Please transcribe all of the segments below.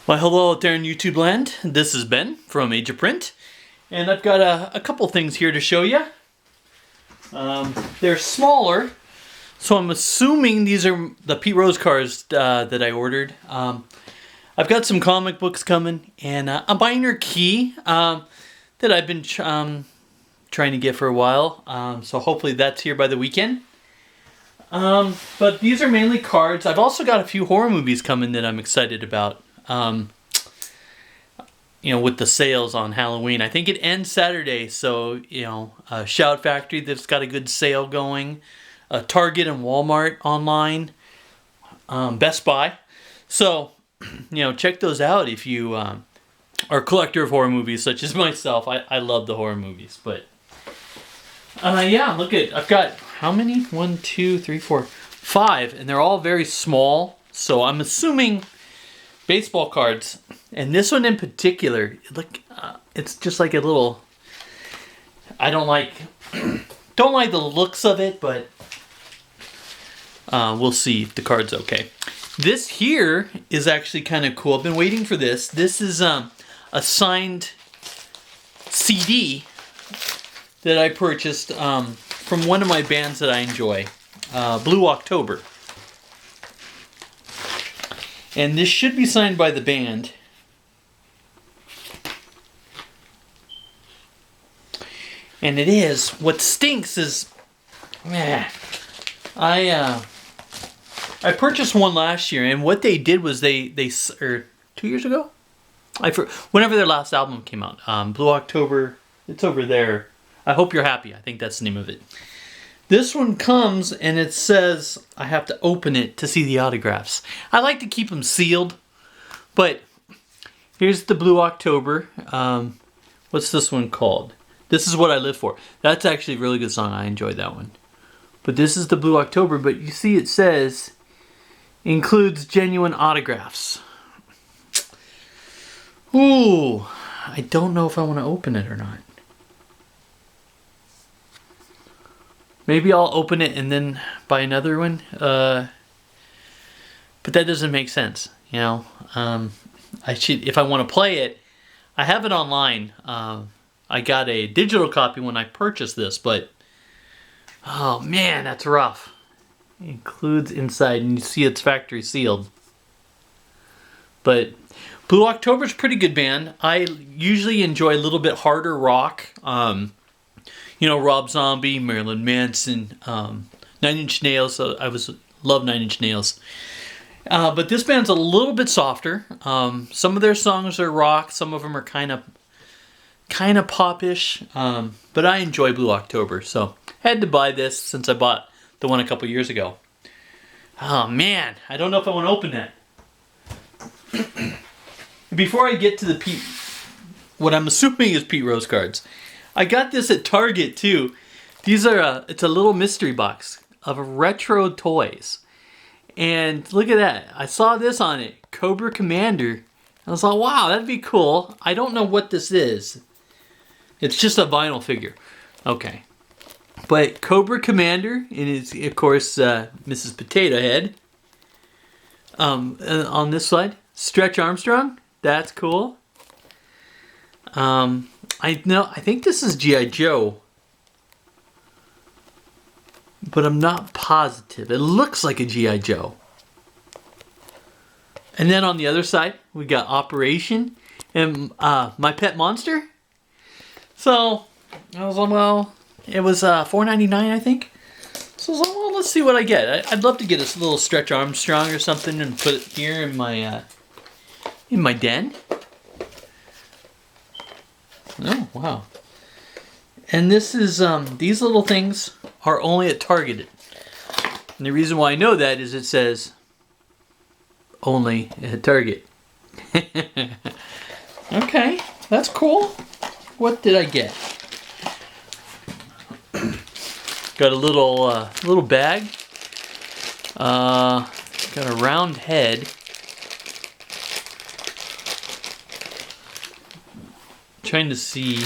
Well, hello out there in YouTube land. This is Ben from Age of Print, and I've got a couple things here to show you. They're smaller, so I'm assuming these are the Pete Rose cards that I ordered. I've got some comic books coming, and a binder key that I've been trying to get for a while. So hopefully that's here by the weekend. But these are mainly cards. I've also got a few horror movies coming that I'm excited about. With the sales on Halloween. I think it ends Saturday, so, Shout Factory that's got a good sale going. Target and Walmart online. Best Buy. So, check those out if you are a collector of horror movies, such as myself. I love the horror movies, but... I've got how many? 1, 2, 3, 4, 5, and they're all very small, so I'm assuming baseball cards. And this one in particular, it's just like a little... I don't like the looks of it, but we'll see if the card's okay. This here is actually kind of cool. I've been waiting for this. This is a signed CD that I purchased from one of my bands that I enjoy, Blue October. And this should be signed by the band. And it is. What stinks is, I purchased one last year, and what they did was they 2 years ago, whenever their last album came out, Blue October. It's over there. I Hope You're Happy. I think that's the name of it. This one comes and it says I have to open it to see the autographs. I like to keep them sealed, but here's the Blue October. What's this one called? This Is What I Live For. That's actually a really good song. I enjoyed that one. But this is the Blue October, but you see it says includes genuine autographs. Ooh, I don't know if I want to open it or not. Maybe I'll open it and then buy another one. But that doesn't make sense, I should, if I want to play it, I have it online. I got a digital copy when I purchased this, but oh man, that's rough. It includes inside, and you see it's factory sealed. But Blue October's a pretty good band. I usually enjoy a little bit harder rock. Rob Zombie, Marilyn Manson, 9 Inch Nails. Love 9 Inch Nails. But this band's a little bit softer. Some of their songs are rock. Some of them are kind of popish. But I enjoy Blue October, so had to buy this since I bought the one a couple years ago. Oh man, I don't know if I want to open that. Before I get to what I'm assuming is Pete Rose cards, I got this at Target too. These are it's a little mystery box of retro toys. And look at that. I saw this on it, Cobra Commander. I was like, wow, that'd be cool. I don't know what this is. It's just a vinyl figure. Okay. But Cobra Commander, and it's, of course, Mrs. Potato Head. On this side, Stretch Armstrong. That's cool. I think this is G.I. Joe. But I'm not positive. It looks like a G.I. Joe. And then on the other side, we got Operation and My Pet Monster. So, I was like, well, it was $4.99, I think. So I was like, well, let's see what I get. I'd love to get a little Stretch Armstrong or something and put it here in my den. Oh, wow. And this is, these little things are only at Target. And the reason why I know that is it says only at Target. Okay, that's cool. What did I get? Got a little bag. Got a round head. Trying to see.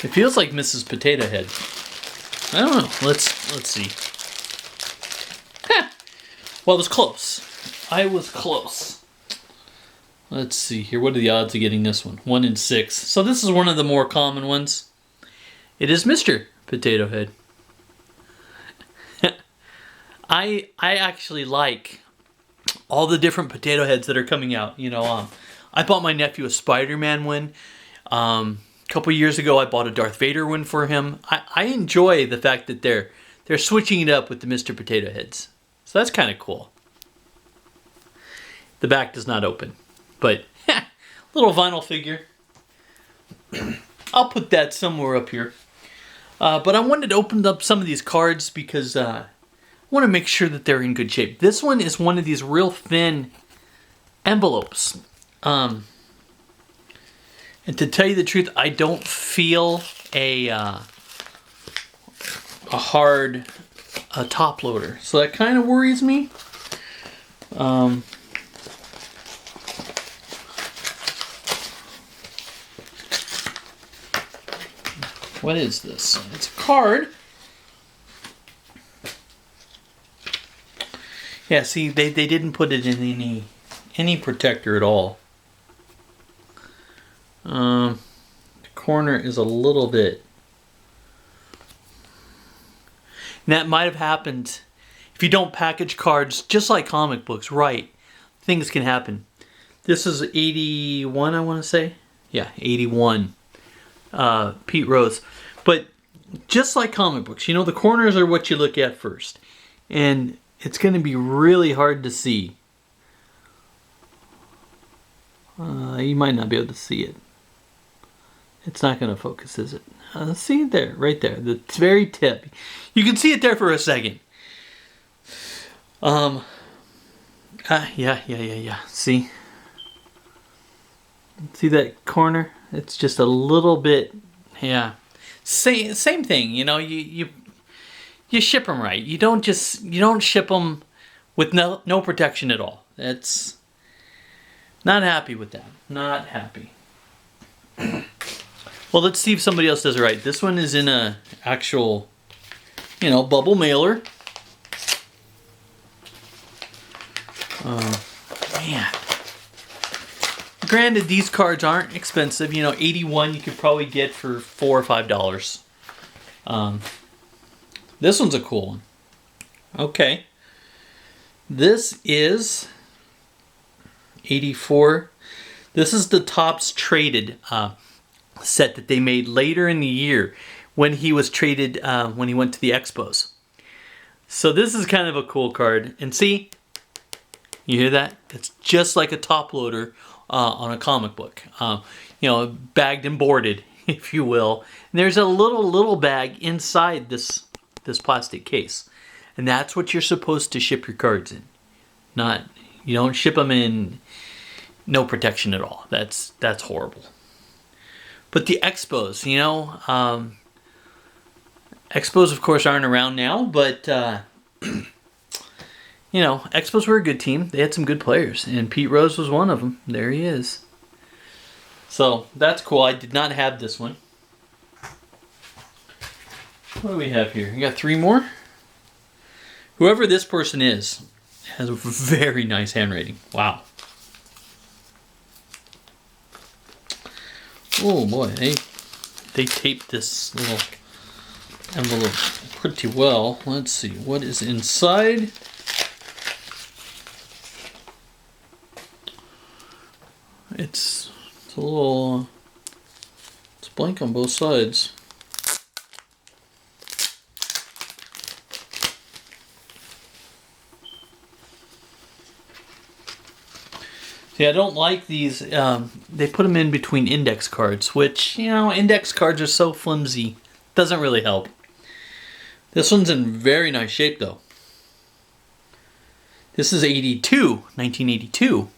It feels like Mrs. Potato Head. I don't know. Let's see. Well, it was close. I was close. Let's see here. What are the odds of getting this one? 1 in 6. So this is one of the more common ones. It is Mr. Potato Head. I actually like all the different potato heads that are coming out. You know, I bought my nephew a Spider-Man one. A couple years ago, I bought a Darth Vader one for him. I enjoy the fact that they're switching it up with the Mr. Potato Heads. So that's kind of cool. The back does not open, but little vinyl figure. I'll put that somewhere up here. But I wanted to open up some of these cards because I want to make sure that they're in good shape. This one is one of these real thin envelopes. And to tell you the truth, I don't feel a hard top loader. So that kind of worries me. What is this? It's a card. Yeah, see, they didn't put it in any protector at all. The corner is a little bit. And that might have happened if you don't package cards just like comic books, right? Things can happen. This is 81, I want to say. Yeah, 81. Pete Rose. But just like comic books, you know, the corners are what you look at first. And it's going to be really hard to see. You might not be able to see it. It's not going to focus, is it? See it there, right there. The very tip. You can see it there for a second. Yeah. See? See that corner? It's just a little bit, yeah. Same thing, you know, you ship them right. You don't ship them with no protection at all. That's not happy with that. Not happy. Well, let's see if somebody else does it right. This one is in a actual, you know, bubble mailer. Man. Granted, these cards aren't expensive. You know, 81 you could probably get for $4 or $5. This one's a cool one. Okay. This is 84. This is the Topps Traded set that they made later in the year when he was traded, when he went to the Expos. So this is kind of a cool card. And see, you hear that? It's just like a top loader on a comic book. You know, bagged and boarded, if you will. And there's a little bag inside this plastic case. And that's what you're supposed to ship your cards in. You don't ship them in no protection at all. That's horrible. But the Expos, you know, Expos of course aren't around now, but you know, Expos were a good team. They had some good players, and Pete Rose was one of them. There he is. So that's cool. I did not have this one. What do we have here? We got 3 more. Whoever this person is has a very nice handwriting. Wow. Oh boy, they taped this little envelope pretty well. Let's see what is inside. It's a little, it's blank on both sides. See, I don't like these. They put them in between index cards, which, you know, index cards are so flimsy. Doesn't really help. This one's in very nice shape, though. This is 1982.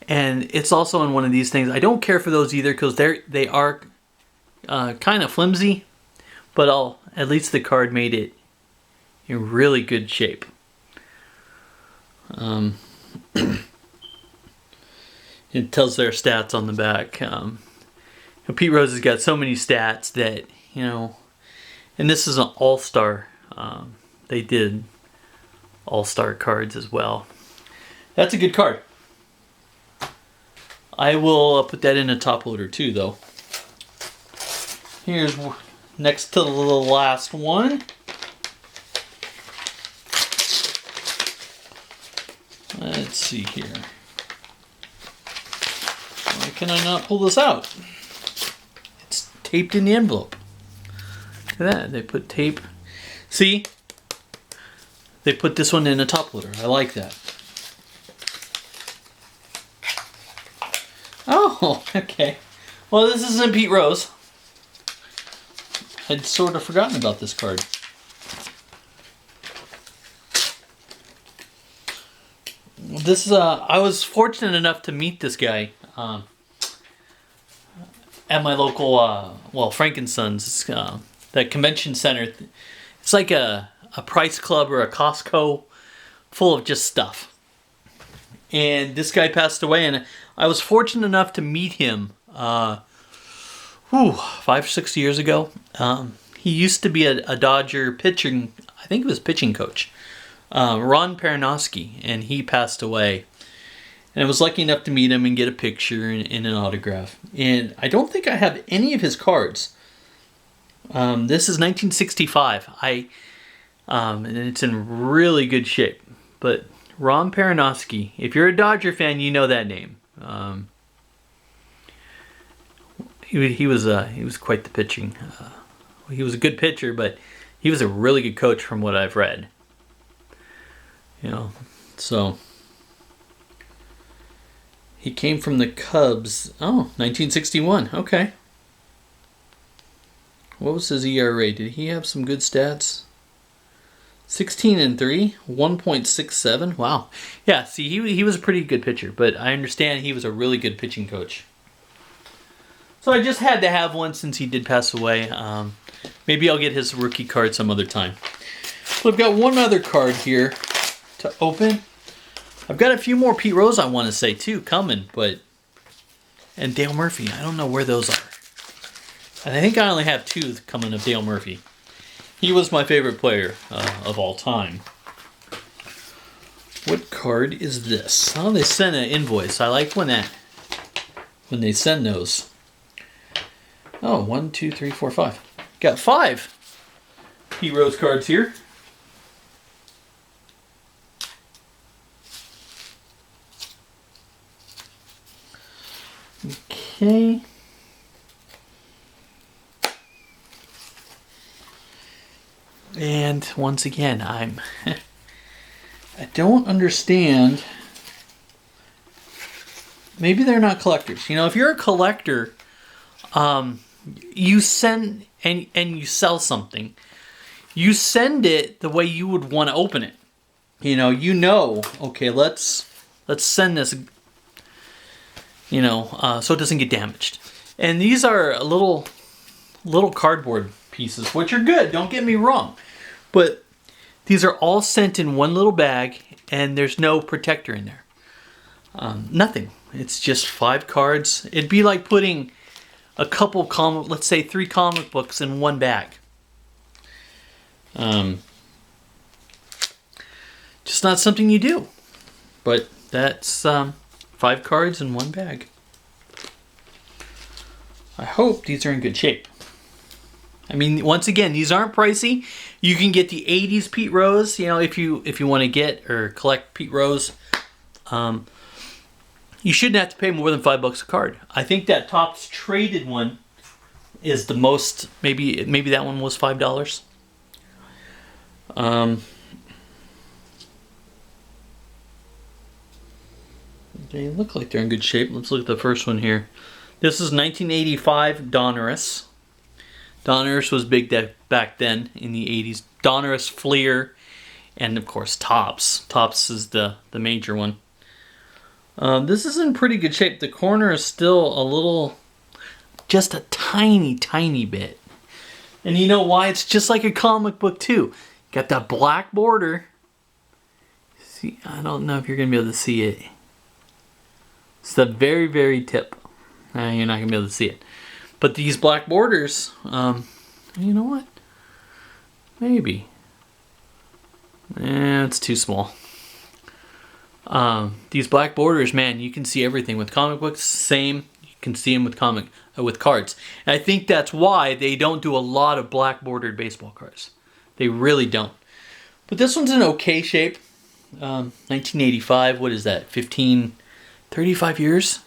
And it's also in one of these things. I don't care for those either because they are kind of flimsy. But at least the card made it in really good shape. It tells their stats on the back. Pete Rose has got so many stats that, you know, and this is an all-star. They did all-star cards as well. That's a good card. I will put that in a top loader too, though. Here's next to the last one. Let's see here. Why can I not pull this out? It's taped in the envelope. Look at that. They put tape. See? They put this one in a top loader. I like that. Oh, okay. Well, this isn't Pete Rose. I'd sort of forgotten about this card. This is I was fortunate enough to meet this guy at my local, Frankenson's, that convention center. It's like a Price Club or a Costco full of just stuff. And this guy passed away, and I was fortunate enough to meet him 5 or 6 years ago. He used to be a Dodger pitching, I think it was pitching coach, Ron Paronovsky, and he passed away. And I was lucky enough to meet him and get a picture and an autograph. And I don't think I have any of his cards. This is 1965. And it's in really good shape. But Ron Paronovsky, if you're a Dodger fan, you know that name. He was quite the pitching. He was a good pitcher, but he was a really good coach from what I've read. You know, so he came from the Cubs. Oh, 1961. Okay. What was his ERA? Did he have some good stats? 16-3, 1.67. Wow. Yeah, see, he was a pretty good pitcher, but I understand he was a really good pitching coach. So I just had to have one since he did pass away. Maybe I'll get his rookie card some other time. So I've got one other card here to open. I've got a few more Pete Rose I want to say too coming, and Dale Murphy. I don't know where those are. And I think I only have 2 coming of Dale Murphy. He was my favorite player of all time. What card is this? Oh, they sent an invoice. I like when they send those. Oh, 1, 2, 3, 4, 5. Got 5 Pete Rose cards here. Okay. And once again, I don't understand. Maybe they're not collectors. You know, if you're a collector, you send and you sell something. You send it the way you would want to open it. Okay, let's send this, so it doesn't get damaged. And these are little cardboard pieces, which are good, don't get me wrong. But these are all sent in one little bag, and there's no protector in there. Nothing. It's just 5 cards. It'd be like putting a couple let's say 3 comic books in one bag. Just not something you do. But that's 5 cards in one bag. I hope these are in good shape. I mean, once again, these aren't pricey. You can get the 80s Pete Rose, if you want to get or collect Pete Rose. You shouldn't have to pay more than $5 a card. I think that Topps traded one is the most. Maybe that one was $5. They look like they're in good shape. Let's look at the first one here. This is 1985 Donruss. Donruss was big back then in the 80s. Donruss, Fleer, and of course Topps. Topps is the major one. This is in pretty good shape. The corner is still just a tiny, tiny bit. And you know why? It's just like a comic book too. Got that black border. See, I don't know if you're going to be able to see it. It's the very, very tip. You're not going to be able to see it. But these black borders, you know what? Maybe. It's too small. These black borders, man, you can see everything with comic books. Same, you can see them with cards. And I think that's why they don't do a lot of black bordered baseball cards. They really don't. But this one's in okay shape. 1985. What is that? 35 years.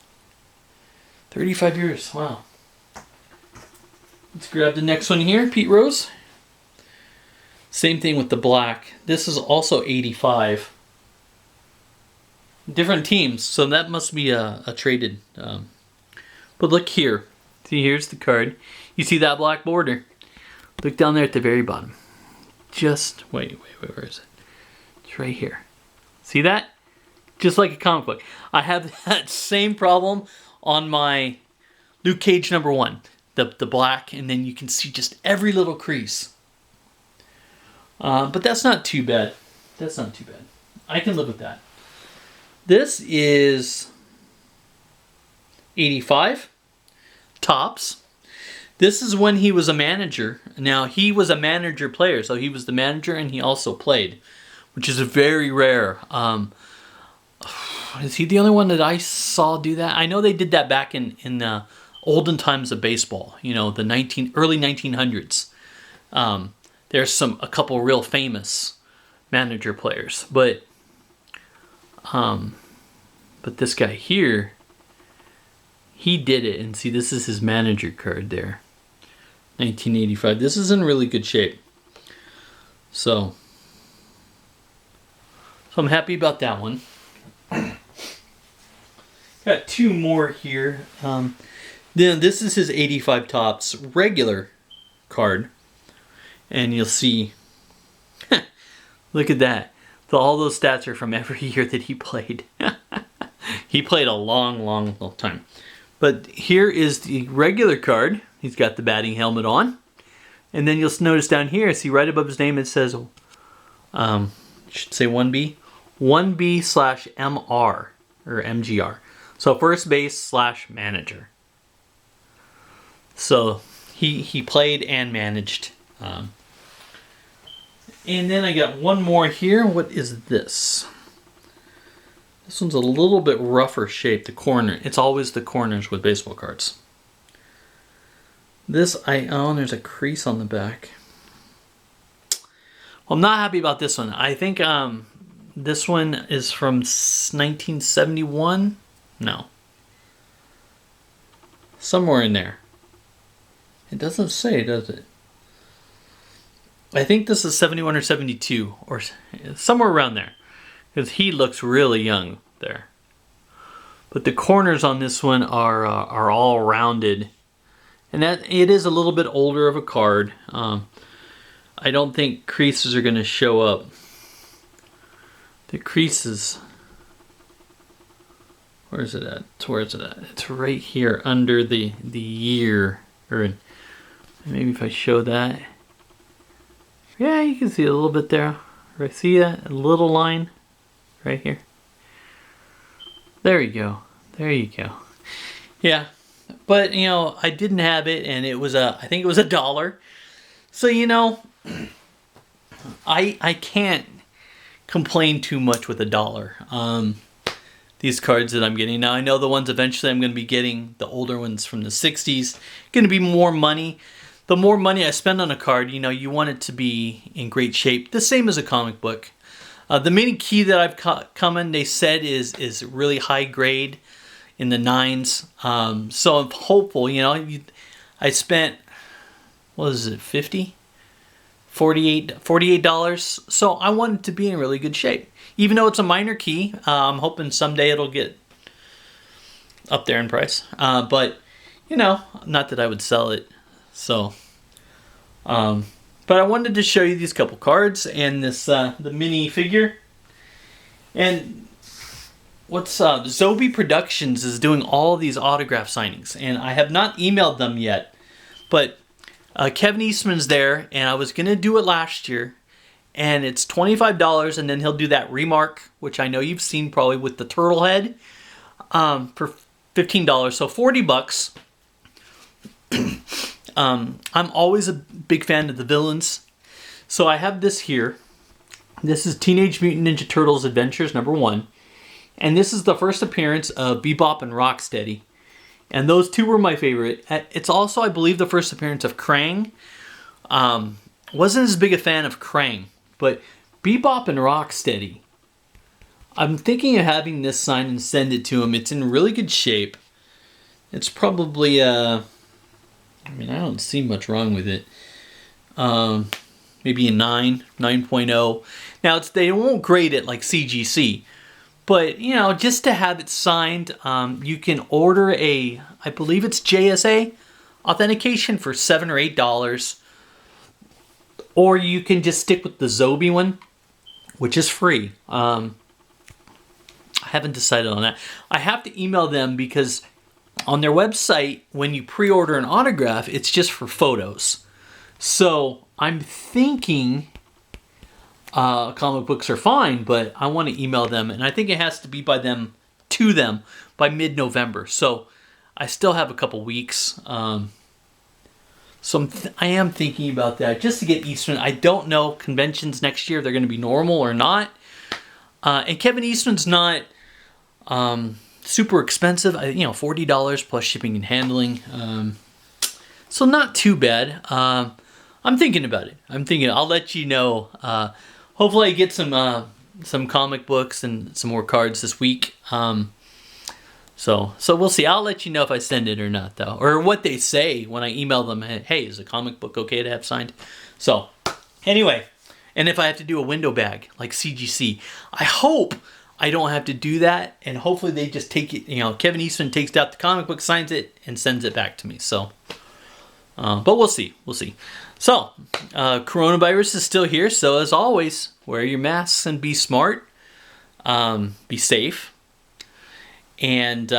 35 years. Wow. Let's grab the next one here. Pete Rose. Same thing with the black. This is also 85. Different teams, so that must be a traded. But look here. See, here's the card. You see that black border? Look down there at the very bottom. Just wait, where is it? It's right here. See that? Just like a comic book. I have that same problem on my Luke Cage #1. The black, and then you can see just every little crease. But that's not too bad. That's not too bad. I can live with that. This is 85 tops. This is when he was a manager. Now, he was a manager player, so he was the manager and he also played, which is very rare. Is he the only one that I saw do that? I know they did that back in the olden times of baseball, you know, the early 1900s. There's a couple real famous manager players, but this guy here, he did it. And see, this is his manager card there. 1985. This is in really good shape. So I'm happy about that one. Got two more here. Then this is his 85 tops regular card. And you'll see, look at that. All those stats are from every year that he played. He played a long time. But here is the regular card. He's got the batting helmet on. And then you'll notice down here, see right above his name, it says, should say 1B. 1B/MR, or MGR. So first base / manager. So he played and managed. And then I got one more here. What is this? This one's a little bit rougher shape, the corner. It's always the corners with baseball cards. This, there's a crease on the back. Well, I'm not happy about this one. I think this one is from 1971. No. Somewhere in there. It doesn't say, does it? I think this is 71 or 72, or somewhere around there. Because he looks really young there. But the corners on this one are all rounded. And that it is a little bit older of a card. I don't think creases are going to show up. The creases... Where is it at? Where is it at? It's right here under the year. Or maybe if I show that... Yeah, you can see a little bit there. Right, see that? A little line right here. There you go. There you go. Yeah, but you know, I didn't have it, and it was I think it was $1. So you know, I can't complain too much with $1. These cards that I'm getting now, I know the ones eventually I'm going to be getting, the older ones from the 60s, going to be more money. The more money I spend on a card, you know, you want it to be in great shape. The same as a comic book. The mini key that I've come in, they said, is really high grade in the 9s. So I'm hopeful, you know, I spent, what is it, $50? $48. So I want it to be in really good shape. Even though it's a minor key, I'm hoping someday it'll get up there in price. But, you know, not that I would sell it. So, but I wanted to show you these couple cards and this the mini figure. And what's Zobie Productions is doing all these autograph signings, and I have not emailed them yet. But Kevin Eastman's there, and I was gonna do it last year, and it's $25, and then he'll do that remark, which I know you've seen probably with the turtle head, for $15, so $40. I'm always a big fan of the villains. So I have this here. This is Teenage Mutant Ninja Turtles Adventures #1. And this is the first appearance of Bebop and Rocksteady. And those two were my favorite. It's also, I believe, the first appearance of Krang. Wasn't as big a fan of Krang, but Bebop and Rocksteady. I'm thinking of having this signed and send it to him. It's in really good shape. It's probably, I don't see much wrong with it. Maybe a 9.0. Now, they won't grade it like CGC. But, just to have it signed, you can order I believe it's JSA authentication for $7 or $8. Or you can just stick with the Zobie one, which is free. I haven't decided on that. I have to email them because on their website, when you pre-order an autograph, it's just for photos. So I'm thinking comic books are fine, but I want to email them, and I think it has to be to them by mid-November. So I still have a couple weeks. So I am thinking about that just to get Eastman. I don't know conventions next year, they're going to be normal or not. And Kevin Eastman's not super expensive. $40 plus shipping and handling. So not too bad. I'm thinking about it. I'll let you know. Hopefully I get some comic books and some more cards this week. So we'll see. I'll let you know if I send it or not, though. Or what they say when I email them. Hey, is a comic book okay to have signed? So, anyway. And if I have to do a window bag, like CGC, I hope I don't have to do that. And hopefully they just take it, Kevin Eastman takes out the comic book, signs it, and sends it back to me. So, but we'll see. So, coronavirus is still here. So, as always, wear your masks and be smart. Be safe. And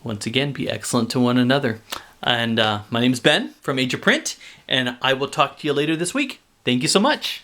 once again, be excellent to one another. And my name is Ben from Age of Print, and I will talk to you later this week. Thank you so much.